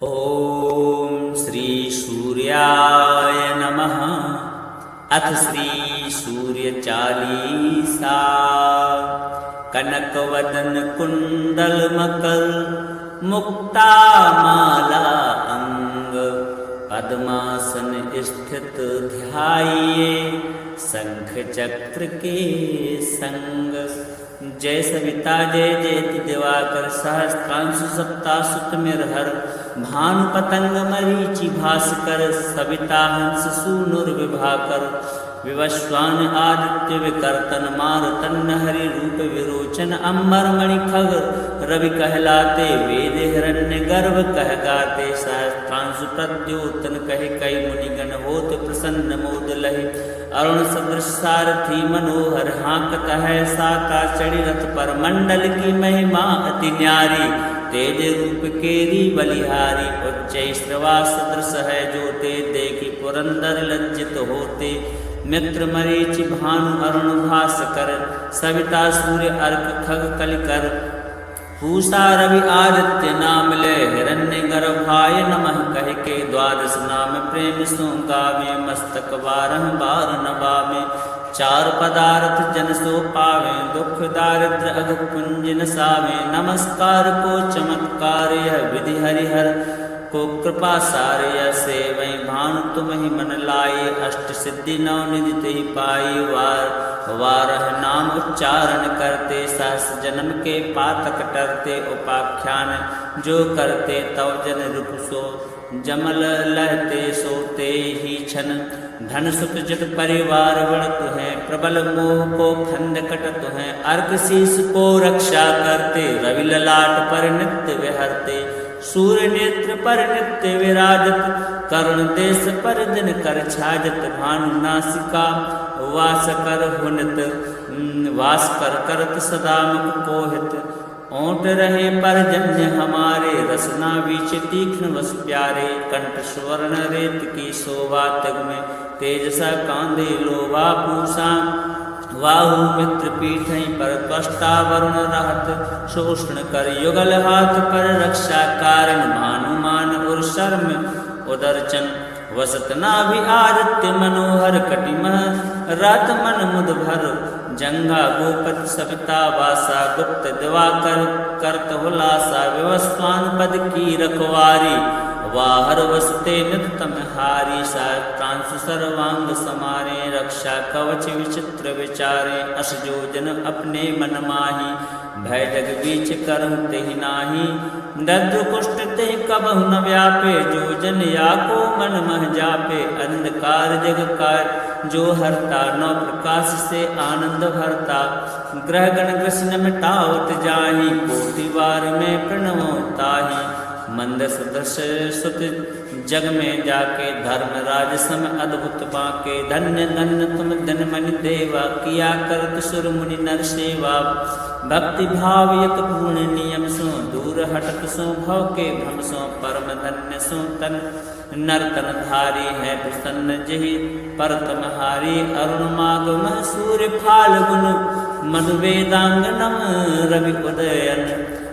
ओम श्री सूर्याय नमः। अथ श्री सूर्य चालीसा। कनक वदन कुंडल मकर मुक्ता माला अंग। पद्मासन स्थित ध्याये शंख चक्र के संग। जय सविता जय जयति दिवाकर सहस्त्रांशु सप्तासुत मिरहर। भानु पतंग मरीचि भास्कर सविता हंस सूनुर्विभाकर। विवस्वान आदित्य विकर्तन मारुतन हरि रूप विरोचन। अम्बर मणि खग रवि कहलाते वेद हिरण्य गर्भ कह गाते। सहस्त्रांशु प्रद्योतन कहे कई मुनिगण होत प्रसन्न मोद लहे। अरुण सदृश सारथी मनोहर हाँकत है साका चढ़ी रथ पर। मंडल की महिमा अति न्यारी तेज रूप केरी बलिहारी। उच्च श्रवा सदृश है जोते देखी पुरंदर लज्जित होते। मित्र मरीचि भानु अरुण भास्कर सविता सूर्य अर्क खग कलिकर। पूषा रवि आदित्य नाम ले हिरण्य गर्भाय नमः कह के। द्वादश नाम प्रेम सो गावे मस्तक बारह बार नवावे। चार पदार्थ जन सो पावे दुख दारिद्र अघ कुंज नसावे। नमस्कार को चमत्कार यह विधि हरिहर को कृपा सारे से वही भानु तुम ही मन लाए। अष्ट सिद्धि नौ निधि ते पाई वारह नाम उच्चारण करते। सहस जन्म के पातक टरते उपाख्यान जो करते। तव जन रूप सो जमल लहते सोते ही छन। धन सुख जग परिवार बढ़त है प्रबल मोह को खंड कटत है। अर्क शीस को रक्षा करते रवि ललाट पर नित्य विहरते। सूर्य नेत्र पर नित्य विराजत करुण देश पर दिन कर छाजत। भानु नासिका वास कर हुनत वास कर करत सदा मुख कोहित। ओंट रहे पर जन्य हमारे रसना बीच तीक्ष्ण वस प्यारे। कंठ स्वर्ण रेत की शोभा तग में तेजसा कांदे लोभा पूषा। वाहु मित्र पीठ पर कष्टा वरुण रहत शोषण कर। युगल हाथ पर रक्षा कारण भानुमान और शर्म उदरचन। वसत नाभि आदित्य मनोहर कटिमह रात मन मुद भर। जंगा गोपत सविता वासा गुप्त दिवाकर करत हुलासा। विवस्वान पद की रखवारी वाहर वसते नितम हारी। सहस्त्रांशु सर्वांग समारे रक्षा कवच विचित्र विचारे। अस जो जन अपने मन माही भय जग बीच करहु तेहि नाही। दद्र कुष्ठ तेहि कबहु न व्यापे जो जन या को मन मह जापे। अंधकार जग का जो हरता नौ प्रकाश से आनंद भरता। ग्रह गण ग्रसन मिटावत जाहि कोटि बार में प्रणव ताहि। मंद सदृश सुत जग में जाके धर्मराज सम अद्भुत बाके। धन्य धन्य तुम धन मन देवा किया करत सुर मुनि नर सेवा। भक्ति भाव यत पूर्ण नियम सो दूर हटत सो भव के भ्रम सो। परम धन्य सो तन नर्तन धारी है प्रसन्न जहि परतम हारी। अरुण मागम सूर्य फाल्गुन मधु वेदांगनम रवि उदयन।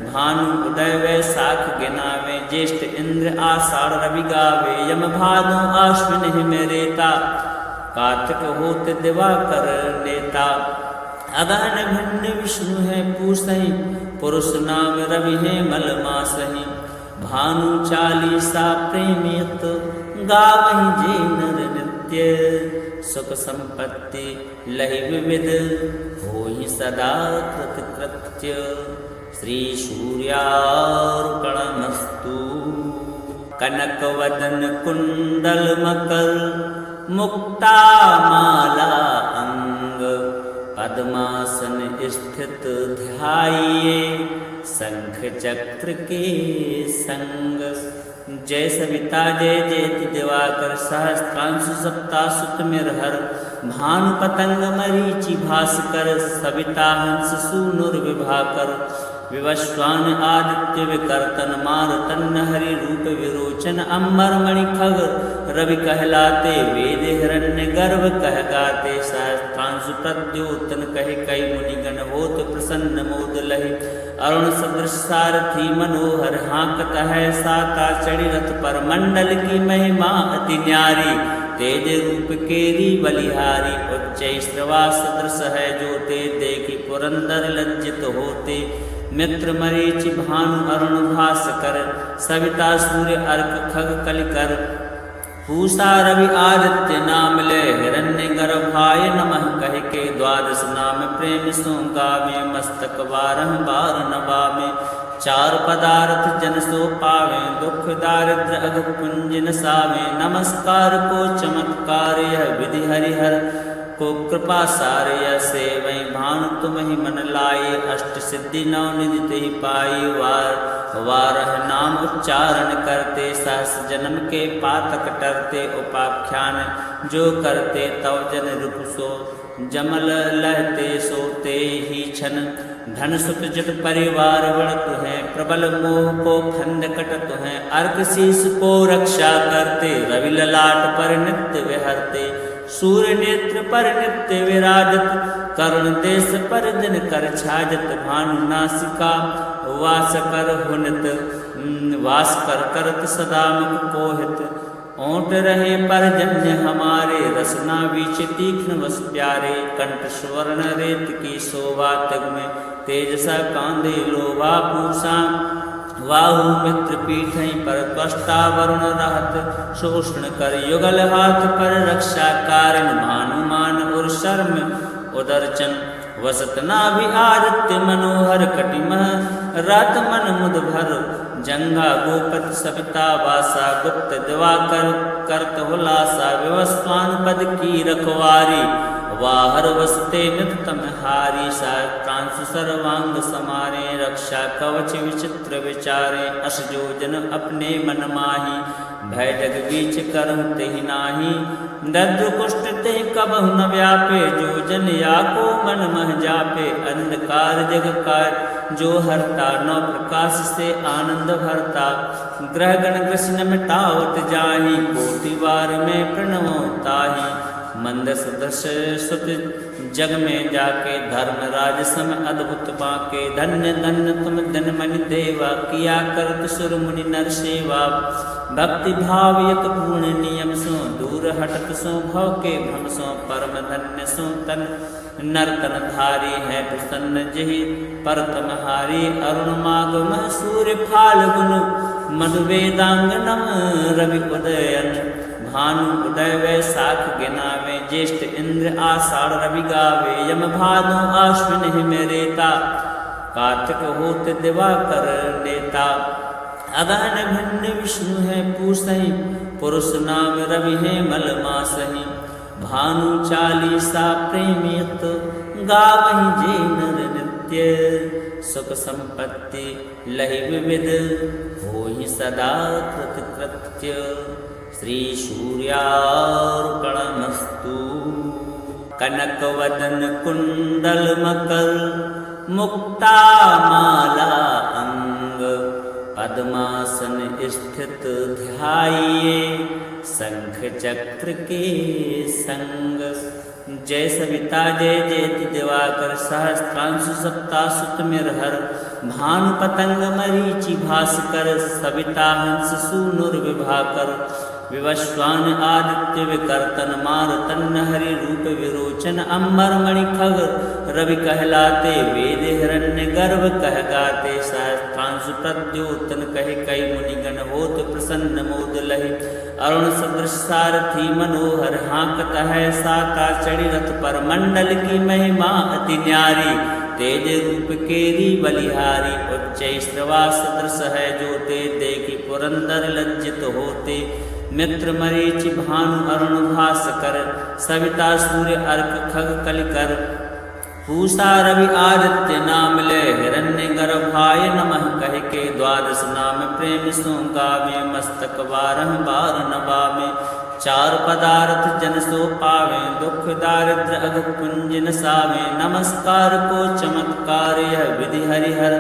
भानु उदय वैशाख गिनावे ज्येष्ठ इंद्र आषाढ़ रवि गावे। यम भादो आश्विन हिम रेता कार्तिक होत दिवाकर नेता। अगहन भिन्न विष्णु है पूसहि पुरुष नाम रवि है मल मासहि। भानु चालीसा प्रेमियत गावहि जे नर नित्य। सुख संपत्ति लहि विविध होहि सदा कृत कृत्य। श्री सूर्यार्पणमस्तु। कनक वदन कुंडल मकर मुक्ता माला अंग। पद्मासन स्थित ध्याये शंख चक्र के संग। जय सविता जय जयति दिवाकर सहस्त्रांशु सप्तासुत मिरहर। भानु पतंग मरीचि भास्कर सविता हंस सूनुर्विभाकर। विवस्वान आदित्य विकर्तन मारुतन हरि रूप विरोचन। अम्बर मणि खग रवि कहलाते, वेद हिरण्य गर्भ कह गाते। सहस्त्रांशु प्रद्योतन कहे कई मुनिगण होत प्रसन्न मोद लहे। अरुण सदृश सारथी मनोहर हाँकत है, साता चढ़ी रथ पर मंडल की महिमा अति न्यारी। तेज रूप केरी बलिहारी, उच्च श्रवा सदृश है जोते, देखी पुरंदर लज्जित होते। मित्र मरीचि भानु अरुण भास्कर, सविता सूर्य अर्क खग कलिकर। पूषा रवि आदित्य नाम ले, हिरण्य गर्भाय नमः कह के। द्वादश नाम प्रेम सो गावे, मस्तक बारह बार नवावे। चार पदार्थ जन सो पावे, दुख दारिद्र अघ पुंज नसावे। नमस्कार को चमत्कार यह विधि हरिहर को कृपा सारे। से वही भानु तुम ही मन लाए, अष्ट सिद्धि नौ निधि ते पाई। वारह नाम उच्चारण करते, सहस जन्म के पातक टरते। उपाख्यान जो करते तव जन रूप सो, जमल लहते सोते ही छन। धन सुत जट परिवार बढ़त है, प्रबल मोह को खंड कटत है। अर्क शीस को रक्षा करते, रवि ललाट पर नित्य विहरते। सूर्य नेत्र पर नित्य विराजत, करुण देश पर दिन कर छाजत। भानु नासिका वास कर हुनत, वास कर करत सदा मुख कोहित। ओंट रहे पर जन्य हमारे, रसना बीच तीक्ष्ण वस प्यारे। कंठ स्वर्ण रेत की शोभा तग में, तेजसा कांदे लोभा पूषा। वाहु मित्र पीठ पर त्वष्टा वरुण रहत, शोषण कर युगल हाथ पर रक्षा कारण। भानुमान और शर्म उदरचन, वसत नाभि आदित्य मनोहर। कटिमह रात मन मुद भर, जंगा गोपत सविता वासा। गुप्त दिवाकर करत हुलासा, विवस्वान पद की रखवारी। वाहर वसते नित तम हारी, सहस्त्रांशु सर्वांग समारे। रक्षा कवच विचित्र विचारे, अस जो जन अपने मन माही। भय जग बीच करहु तेहि नाही, दद्र कुष्ठ तेहि कबहु न व्यापे। जो जन या को मन मह जापे, अंधकार जग का जो हरता। नौ प्रकाश से आनंद भरता, ग्रह गण कृष्ण मिटावत जाहि। कोटि बार में प्रणवो ताहि, मंद सदृश सुत जग में जाके। धर्मराज सम अद्भुत बाके, धन्य धन्य तुम धनमणि देवा। किया करत सुर मुनि नर सेवा, भक्ति भाव यत पूर्ण नियम सो। दूर हटत सो भव के भ्रम सो, परम धन्य सो तन नर्तन धारी। है प्रसन्न जहि पर तमहारी, अरुण मागम सूर्य फाल्गुन। मधु वेदांगनम रवि उदयन, भानु उदय वैशाख गिनावे। ज्येष्ठ इंद्र आषाढ़ रवि गावे, यम भादो आश्विन हिम रेता। कार्तिक होत दिवाकर नेता, अगहन भिन्न विष्णु है पूसहि। पुरुष नाम रवि है मल मासहि, भानु चालीसा प्रेमियत। गावहि जे नर नित्य, सुख संपत्ति लहि विविध। होहि सदा कृत कृत्य, श्री सूर्यार्पणमस्तु। कनक वदन कुंडल मकर, मुक्ता माला अंग। पद्मासन स्थित ध्याये, शंख चक्र के संग। जय सविता जय जयति दिवाकर, सहस्त्रांशु सप्तासुत मिरहर। भानु पतंग मरीचि भास्कर, सविता हंस सूनुर विभाकर। विवस्वान आदित्य विकर्तन, मारुतन हरि रूप विरोचन। अंबर मणि खग रवि कहलाते, वेद हिरण्य गर्भ कह गाते। सहस्त्रांशु प्रद्योतन कहे कई मुनिगण होत प्रसन्न मोद लहे। अरुण सदृश सारथी मनोहर हाँकत है, साता चढ़ी रथ पर मंडल की महिमा अति न्यारी। तेज रूप केरी बलिहारी, उच्च श्रवा सदृश है जोते। देखी पुरंदर लज्जित होते। मित्र मरीचि भानु अरुण भास्कर, सविता सूर्य अर्क खग कलिकर। पूषा रवि आदित्य नाम ले, हिरण्य गर्भाय नमः कह के। द्वादश नाम प्रेम सो गावे, मस्तक बारह बार नवावे। चार पदार्थ जन सो पावे, दुख दारिद्र अघ पुंज नसावे। नमस्कार को चमत्कार यह विधि हरिहर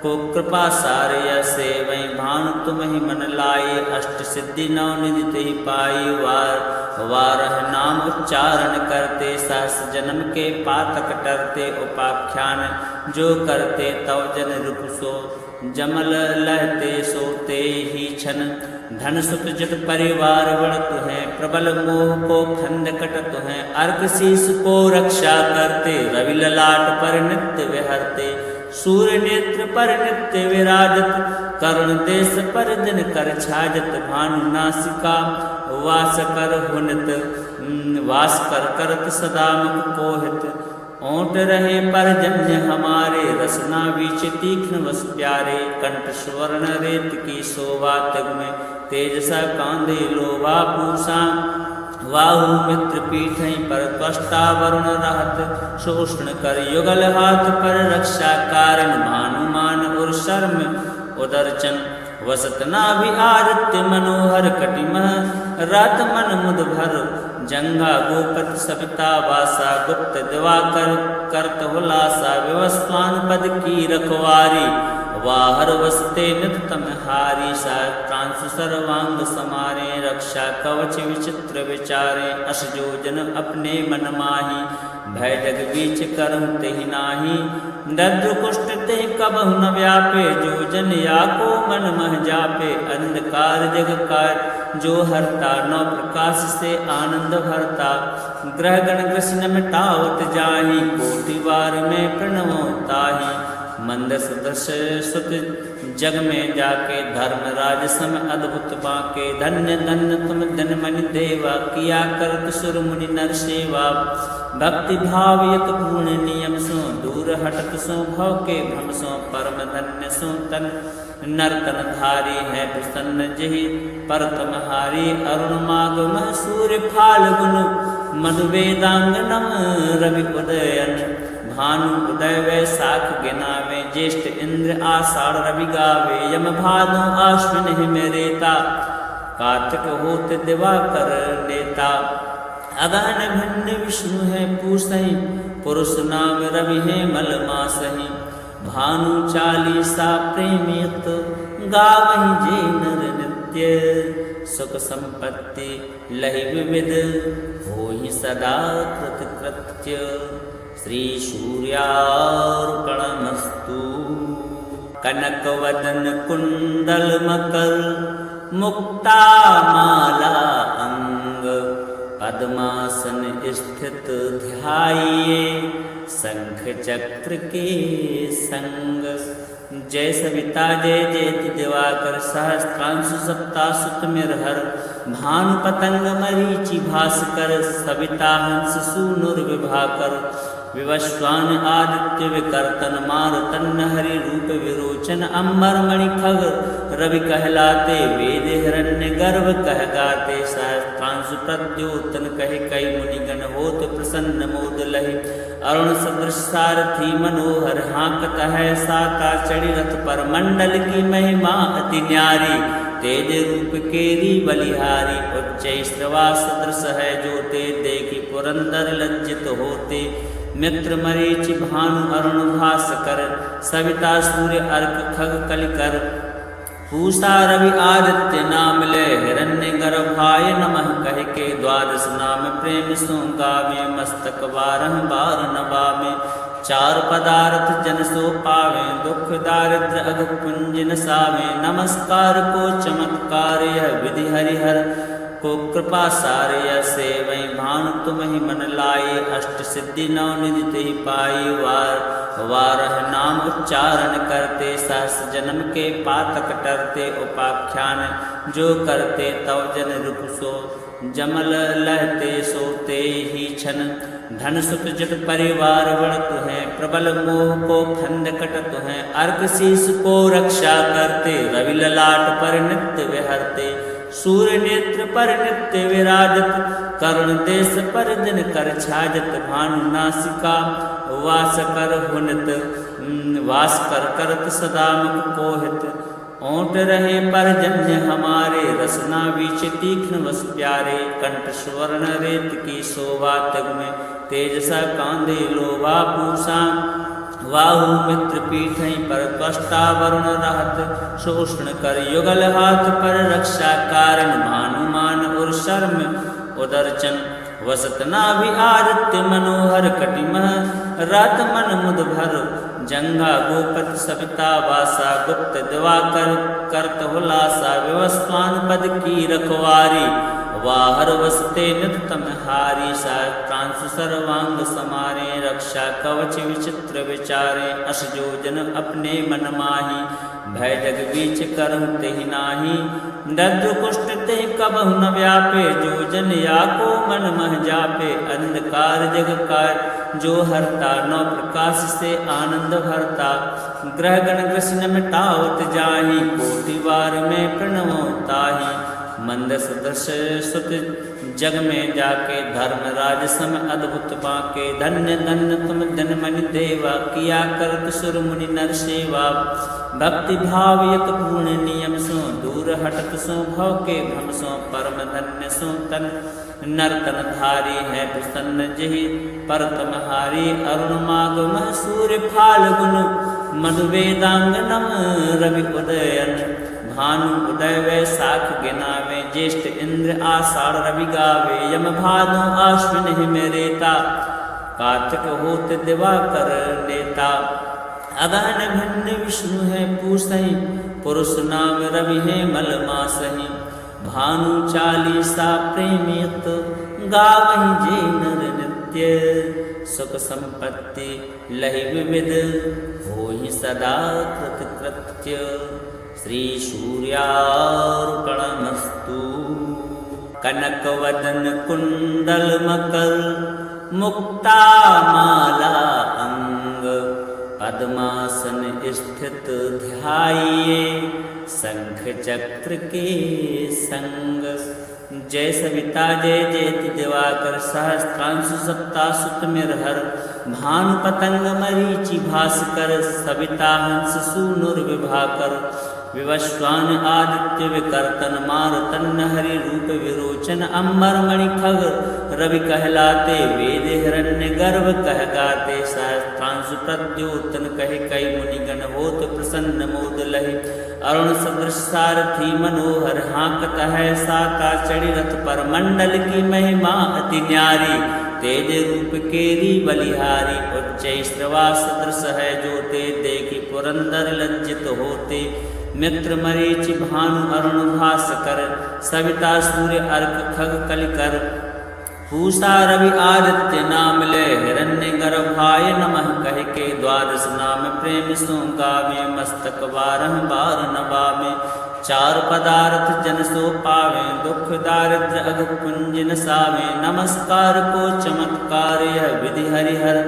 को कृपा सारे सेवै भानु तुम ही मन लाए अष्ट सिद्धि नौ निधि तेहि पाई वारह नाम उच्चारण करते सहस जन्म के पातक टरते उपाख्यान जो करते तव जन रूप सो जमल लहते सोते ही छन धन सुत जट परिवार बढ़त है प्रबल मोह को खंड कटत है अर्घ शीस को रक्षा करते रवि ललाट पर नित्य विहरते सूर्य नेत्र पर नित्य विराजत करुण देश पर दिन कर छाजत भानु नासिका वास कर हुनित वास कर करत सदा मुख कोहित ओंट रहे पर जन्य हमारे रसना बीच तीक्ष्ण वस प्यारे कंठ स्वर्ण रेत की शोभा तग में तेजसा कांदे लोभा पूषा वाहु मित्र पीठ पर त्वष्टा वरुण रहत शोषण कर युगल हाथ पर रक्षा कारण भानुमान और शर्म उदरचन वसत नाभि आदित्य मनोहर कटिमह रात मन मुद भर जंगा गोपत सविता वासा गुप्त दिवाकर करत हुलासा विवस्वान पद की रखवारी वाहर वसते नित तम हारी सात्रांशु सर्वांग समारे रक्षा कवच विचित्र विचारे अस जो जन अपने मन माही भय जग बीच करहु तेहि नाही दद्र कुष्ठ तेहि कबहु न व्यापे जो जन या को मन मह जापे अंधकार जग कार जो हरता नौ प्रकाश से आनंद भरता ग्रह गण कृष्ण मिटावत जाहि कोटि बार में प्रणवो ताहि मंद सदस्य सुत जग में जाके धर्मराज सम अद्भुत बाके धन्य धन्य तुम धन मन देवा किया करत सुर मुनि नर सेवा भक्ति भाव यत पूर्ण नियम सो दूर हटत सो भव के भ्रम सो परम धन्य सो तन नर्तन धारी है प्रसन्न जहि परतम हारी अरुण मागम सूर्य फाल्गुन मधु वेदांगनम रवि उदयन भानु उदय वैशाख गिनावे ज्येष्ठ इंद्र आषाढ़ रवि गावे यम भादो आश्विन हिम रेता कार्तिक होत दिवाकर नेता अगहन भिन्न विष्णु है पूसहि पुरुष नाम रवि है मल मासहि भानु चालीसा प्रेमियत गावहि जे नर नित्य सुख संपत्ति लहि विविध होहि सदा कृत कृत्य श्री सूर्यार्पणमस्तु कनक वदन कुंडल मकर मुक्ता माला अंग पद्मासन स्थित ध्याये शंख चक्र के संग जय सविता जय जयति दिवाकर सहस्त्रांशु सप्तासुत मिरहर भानु पतंग मरीचि भास्कर सविता हंस सूनुर विभाकर विवस्वान आदित्य विकर्तन मारुतन हरि रूप विरोचन अम्बर मणि खग रवि कहलाते वेद हिरण्य गर्भ कह गाते सहस्त्रांशु प्रद्योतन कहे कई मुनिगण होत प्रसन्न मोद लहि अरुण सदृश सारथी मनोहर हाँकत है साका चढ़ी रथ पर मंडल की महिमा अति न्यारी तेज रूप केरी बलिहारी उच्च श्रवा सदृश है जो ते देखी पुरंदर लज्जित होते मित्र मरीचि भानु अरुण भास्कर सविता सूर्य अर्क खग कलिकर पूषा रवि आदित्य नाम ले हिरण्य गर्भाय नमः कह के द्वादश नाम प्रेम सो गावे मस्तक बारह बार नवामे चार पदार्थ जन सो पावे दुख दारिद्र अघ पुंज नसावे नमस्कार को चमत्कार यह विधि हरिहर को कृपा सारे सेवै भानु तुम ही मन लाए अष्ट सिद्धि नौ निधि तेहि पाई वारह नाम उच्चारण करते सहस जन्म के पातक टरते उपाख्यान जो करते तव जन रूप सो जमल लहते सोते ही छन धन सुत जट परिवार बढ़त है प्रबल मोह को खंड कटत है अर्घ शीस को रक्षा करते रवि ललाट पर नित्य विहरते सूर्य नेत्र पर नित्य विराजत करुण देश पर दिन कर छाजत भानु नासिका वास कर हुनित वास कर करत सदा मुख कोहित ओंट रहे पर जन्य हमारे रसना बीच तीक्ष्ण वस प्यारे कंठ स्वर्ण रेत की शोभा तग में तेजसा कांदे लोभा पूषा वाहु मित्र पीठै पर त्वष्टा वरुण रहत, शोषण कर युगल हाथ पर रक्षा कारण, भानुमान और शर्म उदरचन, वसत नाभि आदित्य मनोहर कटिमह, रात मन मुद भर जंगा गोपत सविता वासा, गुप्त दिवाकर करत हुलासा, विवस्वान पद की रखवारी, वाहर वसते नित तम हारी, सहस्त्रांशु सर्वांग समारे, रक्षा कवच विचित्र विचारे, अस जो जन अपने मन माही, भय जग बीच करहु तेहि नाही, दद्र कुष्ठ तेहि कबहु न व्यापे, जो जन या को मन मह जापे, अंधकार जग कार जो हरता, नौ प्रकाश से आनंद भरता, ग्रह गण ग्रसन मिटावत जाहि, कोटि बार में प्रणवो ताहि, मंद सदृश सुत जग में जाके, धर्मराज सम अद्भुत बाके, धन्य धन्य तुम धनमनि देवा, किया करत सुर मुनि नर सेवा, भक्ति भाव यत पूर्ण नियम सो, दूर हटत सो भव के भ्रम सो, परम धन्य सो तन नर्तन धारी, है प्रसन्न जहि पर तमहारी, अरुण माग मह सूर्य फाल्गुन, मधु वेदांगनम रवि उदयन, भानु उदय वैशाख गिनावे, ज्येष्ठ इंद्र आषाढ़ रवि गावे, यम भादो आश्विन हिम रेता, कार्तिक होत दिवाकर नेता, अगहन भिन्न विष्णु है पूसहि, पुरुष नाम रवि है मल मासहि, भानु चालीसा प्रेमियत, गावहि जे नर नित्य, सुख संपत्ति लहि विविध, होहि सदा कृत कृत्य, श्री सूर्यार्पणमस्तु। कनक वदन कुंडल मकर, मुक्ता माला अंग, पद्मासन स्थित ध्याये, शंख चक्र के संग, जय सविता जय जयति दिवाकर, सहस्त्रांशु सप्ता सुत मिरहर, भानु पतंग मरीचि भास्कर, सविता हंस सूनुर विभाकर, विवस्वान आदित्य विकर्तन, मारुतन हरि रूप विरोचन, अंबर मणि खग रवि कहलाते, वेद हिरण्य गर्भ कह गाते, सहस्त्रांशु प्रद्योतन कहे कई मुनिगण, होत प्रसन्न मोद लहि, अरुण सदृश सारथी मनोहर, हाँकत है साका चढ़ी रथ पर, मंडल की महिमा अति न्यारी, तेज रूप केरी बलिहारी, उच्च श्रवा सदृश है जोते, देखी पुरंदर लज्जित होते, मित्र मरीचि भानु अरुण भास्कर, सविता सूर्य अर्क खग कलिकर, पूषा रवि आदित्य नाम ले, हिरण्य गर्भाय नमः कह के, द्वादश नाम प्रेम सो गावे, मस्तक बारह बार नवावे, चार पदार्थ जन सो पावे, दुख दारिद्र अघ पुंज नसावे, नमस्कार को चमत्कार यह विधि हरिहर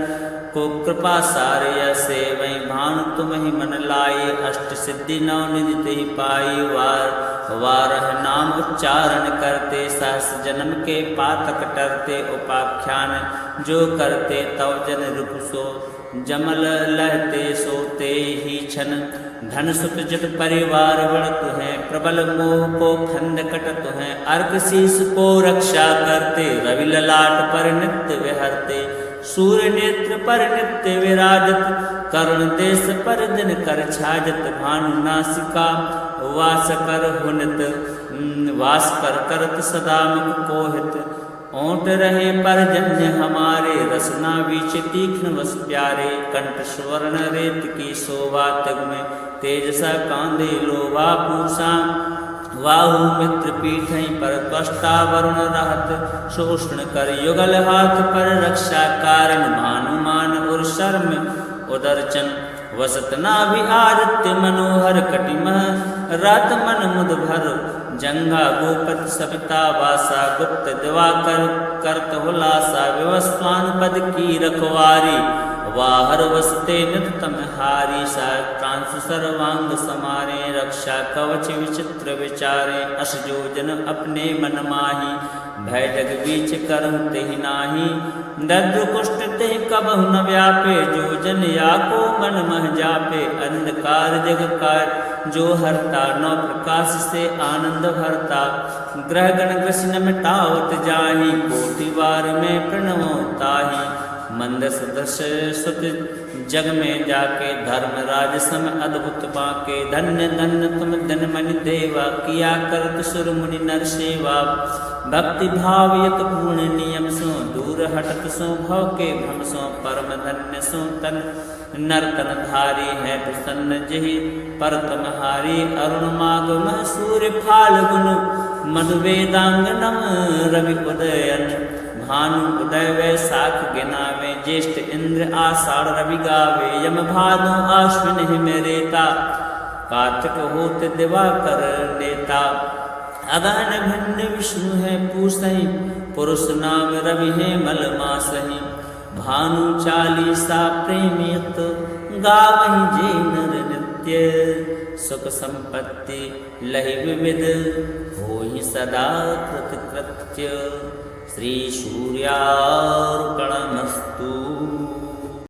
को कृपा सारे, सेवै भानु तुम ही मन लाए, अष्ट सिद्धि नौ निधि तेहि पाई, वारह नाम उच्चारण करते, सहस जन्म के पातक टरते, उपाख्यान जो करते, तव जन रूप सो जमल लहते, सोते ही छन, धन सुत जट परिवार बढ़त है, प्रबल मोह को खंड कटत है, अर्घ शीस को रक्षा करते, रवि ललाट पर नित्य विहरते, सूर्य नेत्र पर नित्य विराजत, करुण देश पर दिन कर छाजत, भानु नासिका वास कर हुनत, वास कर करत सदा मुख कोहित, ओंट रहे पर जन्य हमारे, रसना बीच तीक्ष्ण वस प्यारे, कंठ स्वर्ण रेत की शोभा तग में, तेजसा कांदे लोभा पूषा, वाहु मित्र पीठै पर त्वष्टा वरुण रहत, शोषण कर युगल हाथ पर रक्षा कारण, भानुमान और शर्म उदरचन, वसत नाभि आदित्य मनोहर कटिमह, रात मन मुद भर जंगा गोपत सविता वासा, गुप्त दिवाकर करत हुलासा, विवस्वान पद की रखवारी, वाहर वसते नित तम हारी, सहस्त्रांशु सर्वांग समारे, रक्षा कवच विचित्र विचारे, अस जो जन अपने मन माही, भय जग बीच करहु तेहि नाही, दद्र कुष्ठ तेहि कबहु न व्यापे, जो जन या को मन मह जापे, अंधकार जग कार जो हरता, नौ प्रकाश से आनंद भरता, ग्रह गण ग्रसन मिटावत जाहि, कोटि बार में प्रणवो ताहि, मंद सदृश सुत जग में जाके, धर्मराज सम अद्भुत बाके। धन्य धन्य तुम धन मनि देवा, किया करत सुर मुनि नर सेवा। भक्ति भाव यत पूर्ण नियम सो, दूर हटत सो भव के भ्रम सो। परम धन्य सो तन नर तन धारी, है प्रसन्न जहि पर तमहारी। अरुण माग मह सूर्य फाल्गुन, मधु वेदांगनम रवि उदयन। भानु उदय वैशाख गिनावे, ज्येष्ठ इंद्र आषाढ़ रवि गावे। यम भादो आश्विन हिम रेता, कार्तिक होत दिवाकर नेता। अगहन भिन्न विष्णु है पूसहि, पुरुष नाम रवि है मल मासहि। भानु चालीसा प्रेमियत, गावहि जे नर नित्य। सुख संपत्ति लहि विविध, होहि सदा कृत कृत्य। श्री सूर्यार्पणमस्तु।